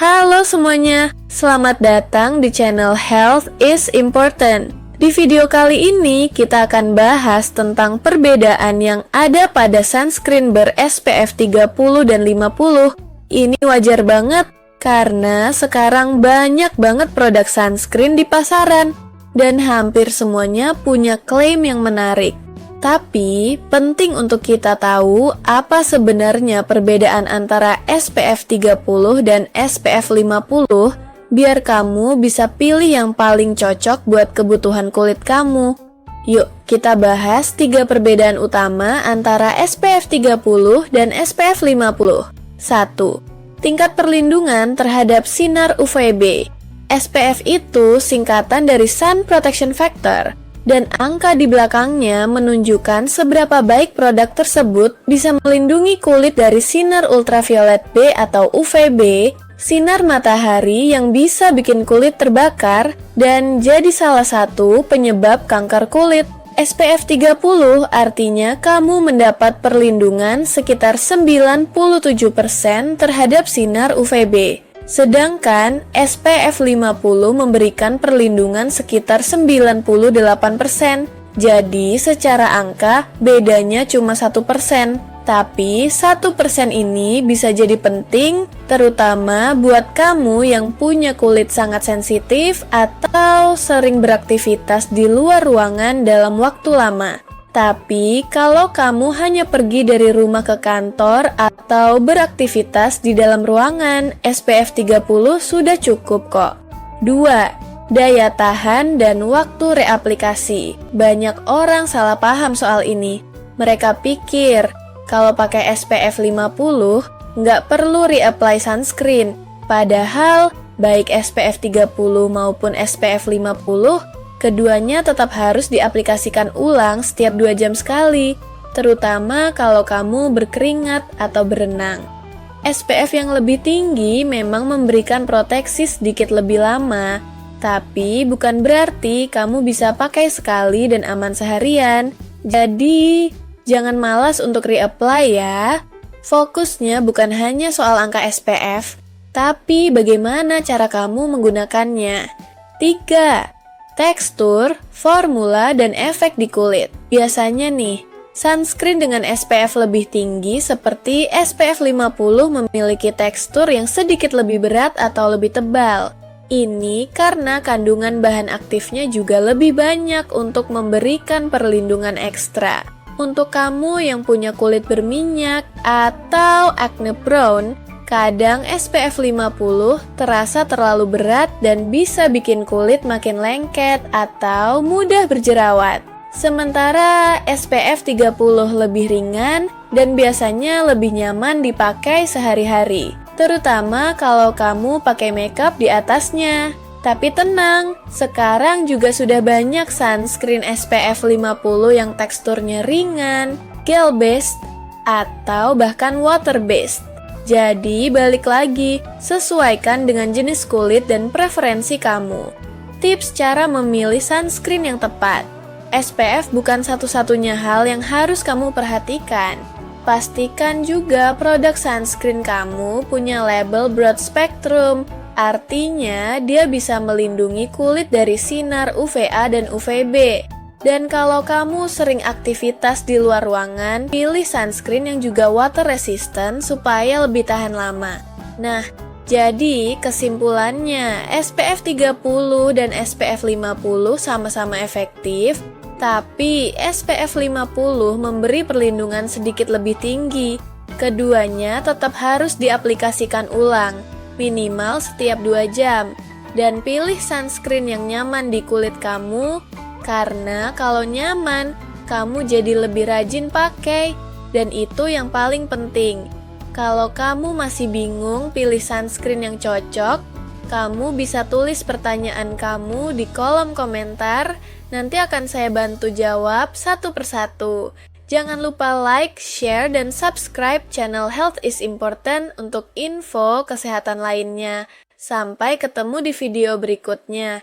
Halo semuanya, selamat datang di channel Health is Important. Di video kali ini kita akan bahas tentang perbedaan yang ada pada sunscreen ber-SPF 30 dan 50. Ini wajar banget karena sekarang banyak banget produk sunscreen di pasaran dan hampir semuanya punya klaim yang menarik. Tapi, penting untuk kita tahu apa sebenarnya perbedaan antara SPF 30 dan SPF 50 biar kamu bisa pilih yang paling cocok buat kebutuhan kulit kamu. Yuk, kita bahas 3 perbedaan utama antara SPF 30 dan SPF 50. 1. Tingkat perlindungan terhadap sinar UVB. SPF itu singkatan dari Sun Protection Factor. Dan angka di belakangnya menunjukkan seberapa baik produk tersebut bisa melindungi kulit dari sinar ultraviolet B atau UVB, sinar matahari yang bisa bikin kulit terbakar dan jadi salah satu penyebab kanker kulit. SPF 30 artinya kamu mendapat perlindungan sekitar 97% terhadap sinar UVB. Sedangkan SPF 50 memberikan perlindungan sekitar 98%. Jadi secara angka bedanya cuma 1%. Tapi 1% ini bisa jadi penting terutama buat kamu yang punya kulit sangat sensitif atau sering beraktivitas di luar ruangan dalam waktu lama. Tapi, kalau kamu hanya pergi dari rumah ke kantor atau beraktivitas di dalam ruangan, SPF 30 sudah cukup kok. 2. Daya tahan dan waktu reaplikasi. Banyak orang salah paham soal ini. Mereka pikir, kalau pakai SPF 50, nggak perlu reapply sunscreen. Padahal, baik SPF 30 maupun SPF 50, keduanya tetap harus diaplikasikan ulang setiap 2 jam sekali, terutama kalau kamu berkeringat atau berenang. SPF yang lebih tinggi memang memberikan proteksi sedikit lebih lama, tapi bukan berarti kamu bisa pakai sekali dan aman seharian. Jadi, jangan malas untuk reapply ya. Fokusnya bukan hanya soal angka SPF, tapi bagaimana cara kamu menggunakannya. 3. Tekstur, formula, dan efek di kulit. Biasanya nih, sunscreen dengan SPF lebih tinggi seperti SPF 50 memiliki tekstur yang sedikit lebih berat atau lebih tebal. Ini karena kandungan bahan aktifnya juga lebih banyak untuk memberikan perlindungan ekstra. Untuk kamu yang punya kulit berminyak atau acne prone, kadang SPF 50 terasa terlalu berat dan bisa bikin kulit makin lengket atau mudah berjerawat. Sementara SPF 30 lebih ringan dan biasanya lebih nyaman dipakai sehari-hari, terutama kalau kamu pakai makeup di atasnya. Tapi tenang, sekarang juga sudah banyak sunscreen SPF 50 yang teksturnya ringan, gel-based, atau bahkan water-based. Jadi, balik lagi, sesuaikan dengan jenis kulit dan preferensi kamu. Tips cara memilih sunscreen yang tepat. SPF bukan satu-satunya hal yang harus kamu perhatikan. Pastikan juga produk sunscreen kamu punya label broad spectrum. Artinya, dia bisa melindungi kulit dari sinar UVA dan UVB. Dan kalau kamu sering aktivitas di luar ruangan, pilih sunscreen yang juga water resistant supaya lebih tahan lama. Nah, jadi kesimpulannya, SPF 30 dan SPF 50 sama-sama efektif, tapi SPF 50 memberi perlindungan sedikit lebih tinggi. Keduanya tetap harus diaplikasikan ulang, minimal setiap 2 jam. Dan pilih sunscreen yang nyaman di kulit kamu, karena kalau nyaman, kamu jadi lebih rajin pakai, dan itu yang paling penting. Kalau kamu masih bingung pilih sunscreen yang cocok, kamu bisa tulis pertanyaan kamu di kolom komentar, nanti akan saya bantu jawab satu persatu. Jangan lupa like, share, dan subscribe channel Health is Important untuk info kesehatan lainnya. Sampai ketemu di video berikutnya.